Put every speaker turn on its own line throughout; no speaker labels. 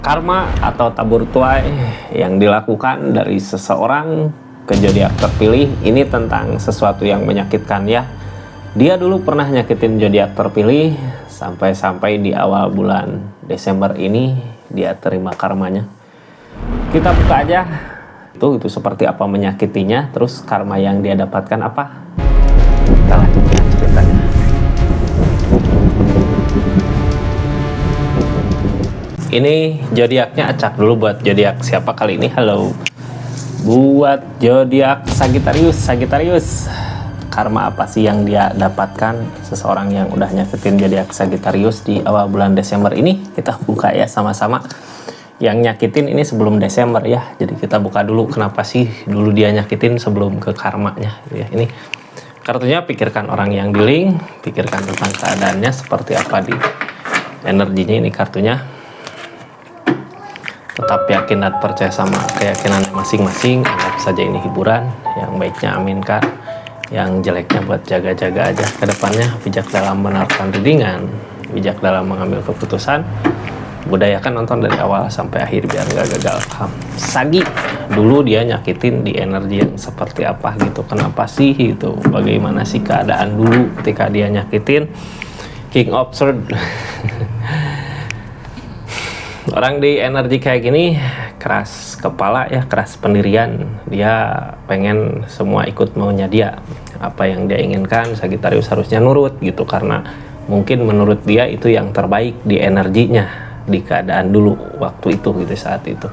Karma atau tabur tuai yang dilakukan dari seseorang ke zodiak terpilih ini tentang sesuatu yang menyakitkan ya. Dia dulu pernah nyakitin zodiak terpilih sampai-sampai di awal bulan Desember ini dia terima karmanya. Kita buka aja itu seperti apa menyakitinya, terus karma yang dia dapatkan apa. Kita lanjutkan ceritanya. Ini zodiaknya acak dulu buat zodiak siapa kali ini? Halo. Buat zodiak Sagittarius. Karma apa sih yang dia dapatkan seseorang yang udah nyakitin zodiak Sagittarius di awal bulan Desember ini? Kita buka ya sama-sama. Yang nyakitin ini sebelum Desember ya. Jadi kita buka dulu kenapa sih dulu dia nyakitin sebelum ke karmanya ya. Ini kartunya pikirkan orang yang dealing, pikirkan tentang keadaannya seperti apa di energinya ini kartunya. Tetap yakin dan percaya sama keyakinan masing-masing, anggap saja ini hiburan. Yang baiknya aminkan, yang jeleknya buat jaga-jaga aja ke depannya. Bijak dalam menerapkan readingan, bijak dalam mengambil keputusan. Budayakan nonton dari awal sampai akhir biar nggak gagal paham. Sagi, dulu dia nyakitin di energi yang seperti apa gitu, kenapa sih itu, bagaimana sih keadaan dulu ketika dia nyakitin. King of Swords. Orang di energi kayak gini keras kepala ya, keras pendirian. Dia pengen semua ikut maunya dia. Apa yang dia inginkan Sagittarius harusnya nurut gitu, karena mungkin menurut dia itu yang terbaik di energinya di keadaan dulu waktu itu gitu, saat itu.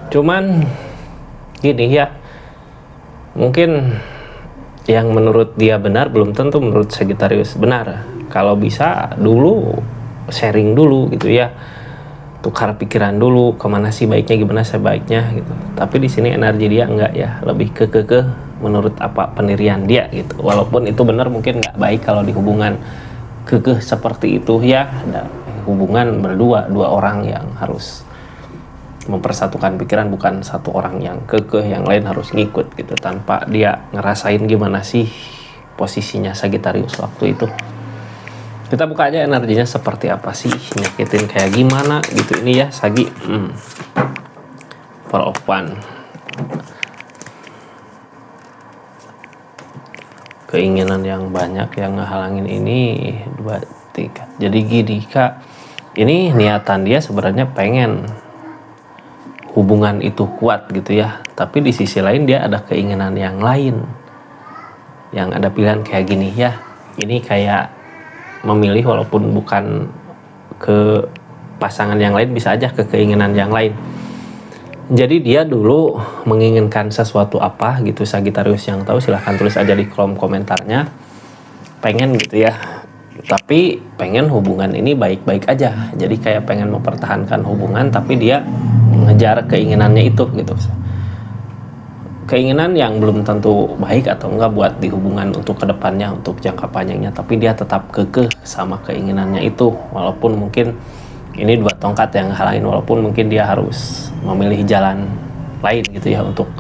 Cuman gini ya, mungkin yang menurut dia benar belum tentu menurut Sagittarius benar. Kalau bisa dulu sharing dulu gitu ya, tukar pikiran dulu, kemana sih baiknya, gimana sebaiknya gitu. Tapi di sini energi dia enggak ya, lebih ke menurut apa pendirian dia gitu. Walaupun itu benar mungkin nggak baik kalau di hubungan kekeh seperti itu ya. Ada hubungan berdua, dua orang yang harus mempersatukan pikiran, bukan satu orang yang kekeh, yang lain harus ngikut gitu tanpa dia ngerasain gimana sih posisinya Sagittarius waktu itu. Kita buka aja energinya seperti apa sih, nyakitin kayak gimana gitu ini ya Sagi. Four of Wands. Keinginan yang banyak yang ngehalangin ini 2, 3. Jadi gini Kak, ini niatan dia sebenarnya pengen hubungan itu kuat gitu ya, tapi di sisi lain dia ada keinginan yang lain, yang ada pilihan kayak gini ya. Ini kayak memilih walaupun bukan ke pasangan yang lain, bisa aja ke keinginan yang lain. Jadi dia dulu menginginkan sesuatu apa gitu, Sagittarius yang tahu silahkan tulis aja di kolom komentarnya. Pengen gitu ya, tapi pengen hubungan ini baik-baik aja. Jadi kayak pengen mempertahankan hubungan tapi dia ngejar keinginannya itu gitu. Keinginan yang belum tentu baik atau enggak buat di hubungan untuk kedepannya, untuk jangka panjangnya, tapi dia tetap kekeh sama keinginannya itu, walaupun mungkin ini 2 tongkat yang halangin, walaupun mungkin dia harus memilih jalan lain gitu ya untuk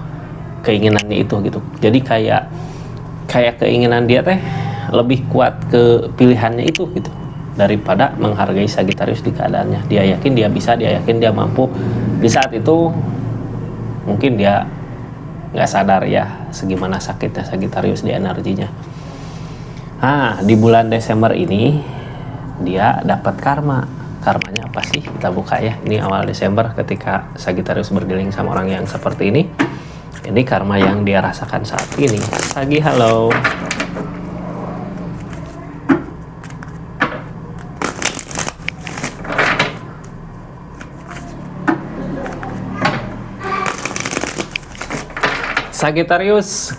keinginannya itu gitu. Jadi kayak keinginan dia teh lebih kuat ke pilihannya itu gitu, daripada menghargai Sagittarius di keadaannya. Dia yakin dia bisa, dia yakin dia mampu. Di saat itu mungkin dia nggak sadar ya segimana sakitnya Sagittarius di energinya. Di bulan Desember ini dia dapat karma. Karmanya apa sih? Kita buka ya. Ini awal Desember ketika Sagittarius berdealing sama orang yang seperti ini. Ini karma yang dia rasakan saat ini. Sagi, halo. Sagittarius,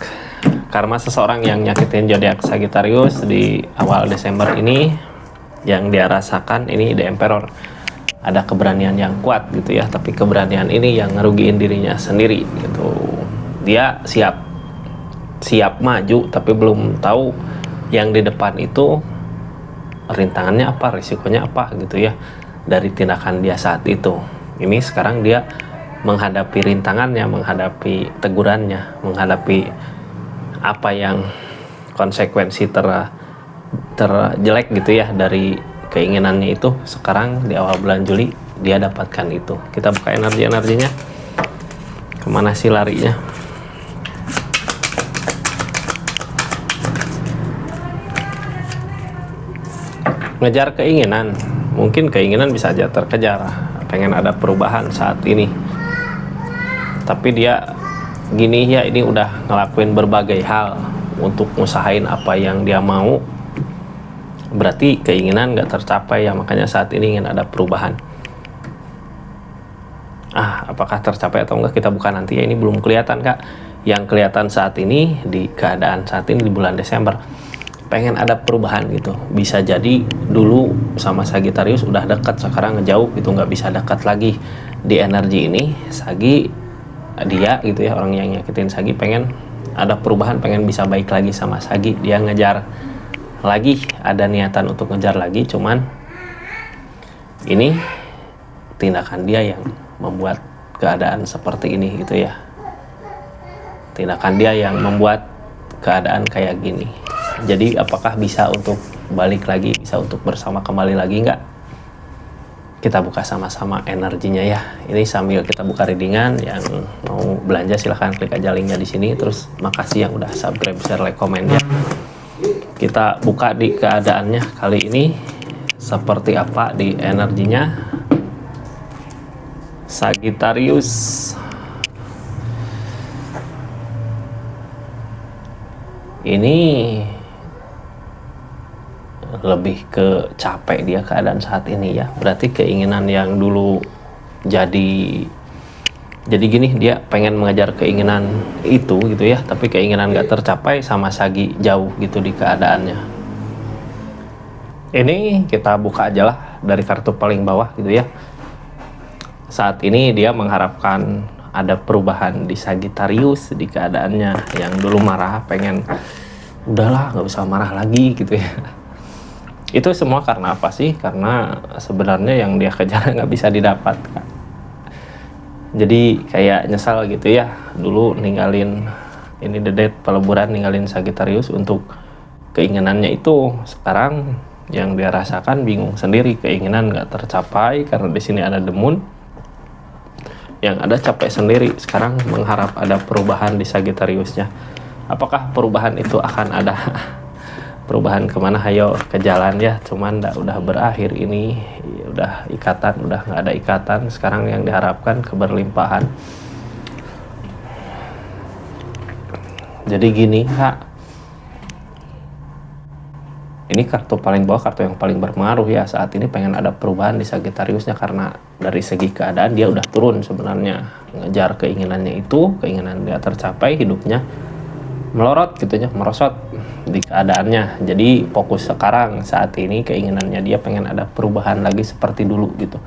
karma seseorang yang nyakitin zodiak Sagittarius di awal Desember ini yang dia rasakan ini The Emperor. Ada keberanian yang kuat gitu ya, tapi keberanian ini yang ngerugiin dirinya sendiri gitu. Dia siap maju tapi belum tahu yang di depan itu rintangannya apa, risikonya apa gitu ya dari tindakan dia saat itu. Ini sekarang dia menghadapi rintangannya, menghadapi tegurannya, menghadapi apa yang konsekuensi terjelek gitu ya dari keinginannya itu. Sekarang di awal bulan Juli dia dapatkan itu. Kita buka energinya, kemana sih larinya? Ngejar keinginan, mungkin keinginan bisa aja terkejar, pengen ada perubahan saat ini, tapi dia gini ya, ini udah ngelakuin berbagai hal untuk ngusahain apa yang dia mau, berarti keinginan nggak tercapai ya, makanya saat ini ingin ada perubahan. Apakah tercapai atau enggak kita buka nanti ya, ini belum kelihatan Kak. Yang kelihatan saat ini, di keadaan saat ini di bulan Desember, pengen ada perubahan gitu. Bisa jadi dulu sama Sagittarius udah dekat, sekarang ngejauh gitu, nggak bisa dekat lagi. Di energi ini Sagi, dia gitu ya, orang yang nyakitin Sagi pengen ada perubahan, pengen bisa baik lagi sama Sagi. Dia ngejar lagi, ada niatan untuk ngejar lagi, cuman ini tindakan dia yang membuat keadaan seperti ini gitu ya. Tindakan dia yang membuat keadaan kayak gini. Jadi apakah bisa untuk balik lagi, bisa untuk bersama kembali lagi nggak? Kita buka sama-sama energinya ya. Ini sambil kita buka readingan. Yang mau belanja silahkan klik aja linknya di sini. Terus makasih yang udah subscribe, share, like, komen ya. Kita buka di keadaannya kali ini seperti apa di energinya Sagittarius. Ini lebih ke capek dia keadaan saat ini ya, berarti keinginan yang dulu jadi gini, dia pengen mengejar keinginan itu gitu ya, tapi keinginan gak tercapai sama Sagi jauh gitu di keadaannya. Ini kita buka aja lah dari kartu paling bawah gitu ya. Saat ini dia mengharapkan ada perubahan di Sagittarius di keadaannya. Yang dulu marah pengen udahlah nggak usah marah lagi gitu ya. Itu semua karena apa sih? Karena sebenarnya yang dia kejar nggak bisa didapat. Jadi kayak nyesal gitu ya, dulu ninggalin ini dedet peleburan, ninggalin Sagittarius untuk keinginannya itu. Sekarang yang dia rasakan bingung sendiri, keinginan nggak tercapai karena di sini ada The Moon. Yang ada capek sendiri, sekarang mengharap ada perubahan di Sagittariusnya. Apakah perubahan itu akan ada? Perubahan kemana? Hayo ke jalan ya, cuman udah berakhir ini, udah ikatan, udah nggak ada ikatan. Sekarang yang diharapkan keberlimpahan. Jadi gini Kak, ini kartu paling bawah, kartu yang paling berpengaruh ya. Saat ini pengen ada perubahan di Sagittariusnya karena dari segi keadaan dia udah turun sebenarnya. Ngejar keinginannya itu, keinginan dia tercapai, hidupnya melorot gitu ya, merosot di keadaannya. Jadi fokus sekarang saat ini keinginannya dia pengen ada perubahan lagi seperti dulu gitu.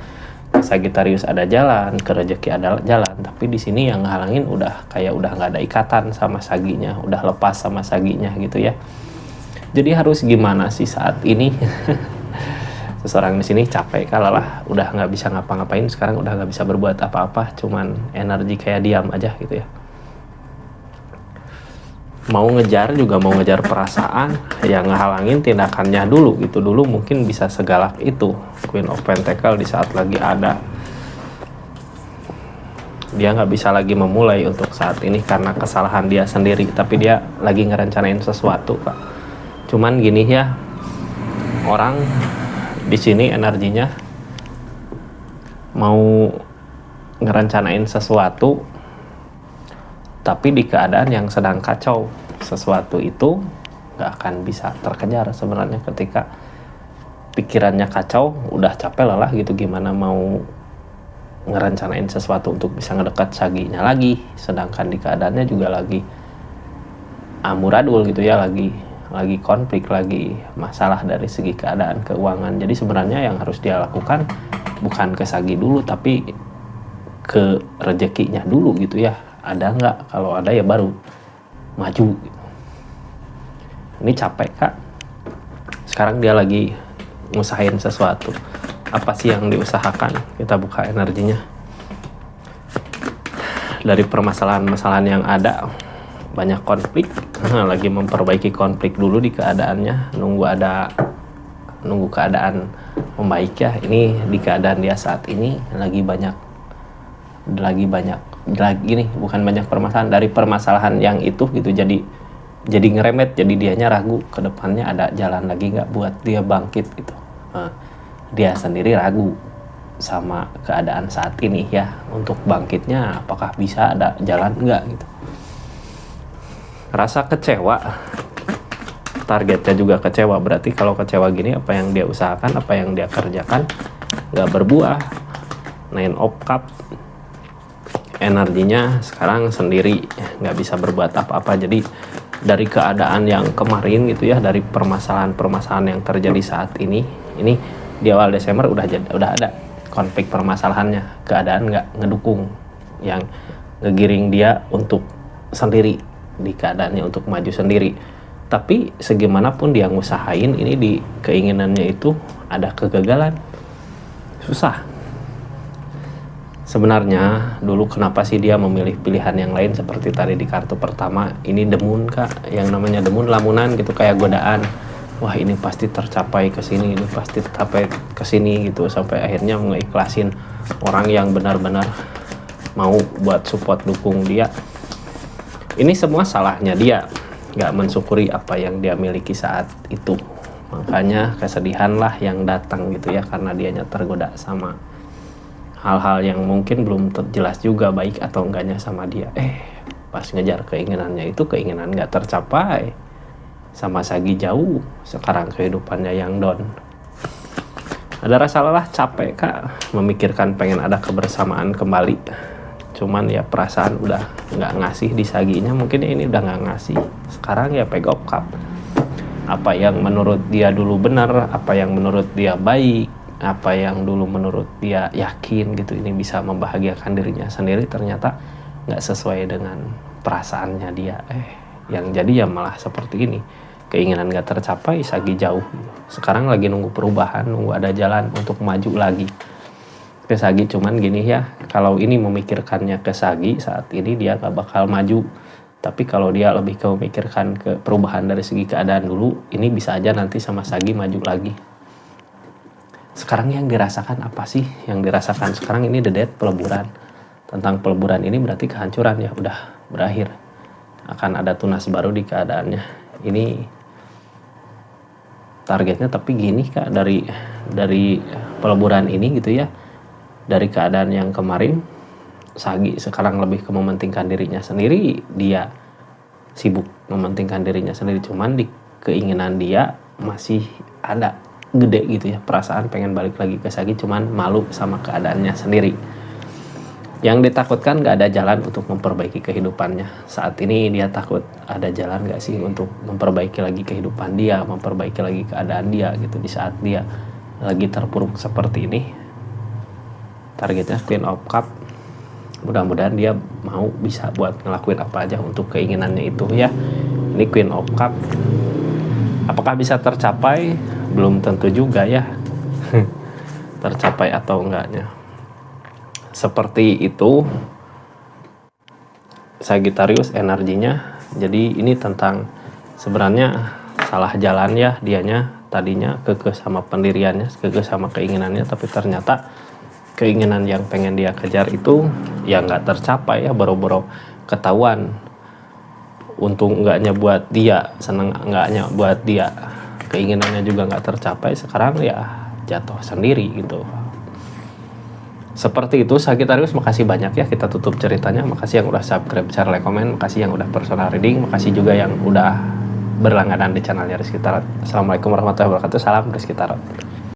Sagittarius ada jalan, ke rezeki ada jalan, tapi di sini yang ngehalangin udah kayak udah nggak ada ikatan sama Saginya, udah lepas sama Saginya gitu ya. Jadi harus gimana sih saat ini? Seseorang di sini capek, kalalah udah nggak bisa ngapa-ngapain, sekarang udah nggak bisa berbuat apa-apa, cuman energi kayak diam aja gitu ya. Mau ngejar juga mau ngejar perasaan, yang ngehalangin tindakannya dulu gitu. Dulu mungkin bisa segalak itu Queen of Pentacle di saat lagi ada. Dia nggak bisa lagi memulai untuk saat ini karena kesalahan dia sendiri, tapi dia lagi ngerencanain sesuatu Pak. Cuman gini ya, orang di sini energinya mau ngerencanain sesuatu, tapi di keadaan yang sedang kacau. Sesuatu itu nggak akan bisa terkejar sebenarnya ketika pikirannya kacau, udah capek lelah gitu. Gimana mau ngerencanain sesuatu untuk bisa ngedekat Saginya lagi, sedangkan di keadaannya juga lagi amburadul gitu ya, lagi konflik, lagi masalah dari segi keadaan keuangan. Jadi sebenarnya yang harus dia lakukan bukan ke Sagi dulu, tapi ke rezekinya dulu gitu ya. Ada nggak? Kalau ada ya baru maju gitu. Ini capek Kak. Sekarang dia lagi ngusahain sesuatu. Apa sih yang diusahakan? Kita buka energinya. Dari permasalahan-masalahan yang ada, banyak konflik. Lagi memperbaiki konflik dulu di keadaannya, nunggu ada nunggu keadaan membaik ya. Ini di keadaan dia saat ini lagi nih, bukan banyak permasalahan, dari permasalahan yang itu gitu, jadi ngeremet, jadi dianya ragu ke depannya ada jalan lagi nggak buat dia bangkit gitu. Dia sendiri ragu sama keadaan saat ini ya, untuk bangkitnya apakah bisa ada jalan nggak gitu. Rasa kecewa, targetnya juga kecewa, berarti kalau kecewa gini apa yang dia usahakan, apa yang dia kerjakan nggak berbuah. Nine of Cup, energinya sekarang sendiri, nggak bisa berbuat apa-apa. Jadi dari keadaan yang kemarin gitu ya, dari permasalahan yang terjadi saat ini di awal Desember udah ada konflik permasalahannya, keadaan nggak ngedukung, yang ngegiring dia untuk sendiri, di keadaannya untuk maju sendiri. Tapi segimanapun dia ngusahain, ini di keinginannya itu ada kegagalan, susah. Sebenarnya dulu kenapa sih dia memilih pilihan yang lain seperti tadi di kartu pertama, ini demun kak, yang namanya demun lamunan gitu, kayak godaan. Wah ini pasti tercapai kesini, ini pasti tercapai kesini gitu, sampai akhirnya mengiklasin orang yang benar-benar mau buat support dukung dia. Ini semua salahnya dia, nggak mensyukuri apa yang dia miliki saat itu. Makanya kesedihan lah yang datang gitu ya, karena dianya tergoda sama hal-hal yang mungkin belum jelas juga baik atau enggaknya sama dia. Pas ngejar keinginannya itu, keinginan nggak tercapai. Sama Sagi jauh, sekarang kehidupannya yang down. Ada rasa lelah, capek kak, memikirkan pengen ada kebersamaan kembali. Cuman ya perasaan udah nggak ngasih di Saginya, mungkin ini udah nggak ngasih. Sekarang ya Page of Cup. Apa yang menurut dia dulu benar, apa yang menurut dia baik, apa yang dulu menurut dia yakin gitu, ini bisa membahagiakan dirinya sendiri, ternyata nggak sesuai dengan perasaannya dia. Yang jadi ya malah seperti ini. Keinginan nggak tercapai, Sagi jauh. Sekarang lagi nunggu perubahan, nunggu ada jalan untuk maju lagi. Ke Sagi cuman gini ya, kalau ini memikirkannya ke Sagi saat ini, dia gak bakal maju. Tapi kalau dia lebih ke memikirkan ke perubahan dari segi keadaan dulu, ini bisa aja nanti sama Sagi maju lagi. Sekarang yang dirasakan apa sih? Yang dirasakan sekarang ini The Death, peleburan. Tentang peleburan ini berarti kehancuran ya, udah berakhir. Akan ada tunas baru di keadaannya. Ini targetnya tapi gini kak, dari peleburan ini gitu ya, dari keadaan yang kemarin, Sagi sekarang lebih ke mementingkan dirinya sendiri. Dia sibuk mementingkan dirinya sendiri, cuman di keinginan dia masih ada gede gitu ya, perasaan pengen balik lagi ke Sagi, cuman malu sama keadaannya sendiri. Yang ditakutkan gak ada jalan untuk memperbaiki kehidupannya. Saat ini dia takut ada jalan gak sih untuk memperbaiki lagi kehidupan dia, memperbaiki lagi keadaan dia gitu, di saat dia lagi terpuruk seperti ini. Targetnya Queen of Cup, mudah-mudahan dia mau bisa buat ngelakuin apa aja untuk keinginannya itu ya. Ini Queen of Cup, apakah bisa tercapai? Belum tentu juga ya. Tercapai atau enggaknya, seperti itu Sagittarius energinya. Jadi ini tentang sebenarnya salah jalan ya dianya, tadinya kekeh sama pendiriannya, kekeh sama keinginannya, tapi ternyata keinginan yang pengen dia kejar itu ya nggak tercapai ya, boro-boro ketahuan. Untung enggaknya buat dia, seneng enggaknya buat dia, keinginannya juga nggak tercapai, sekarang ya jatuh sendiri gitu. Seperti itu Sagittarius, makasih banyak ya, kita tutup ceritanya. Makasih yang udah subscribe, share, like, komen. Makasih yang udah personal reading. Makasih juga yang udah berlangganan di channelnya Rizky Tarot. Assalamualaikum warahmatullahi wabarakatuh. Salam Rizky Tarot.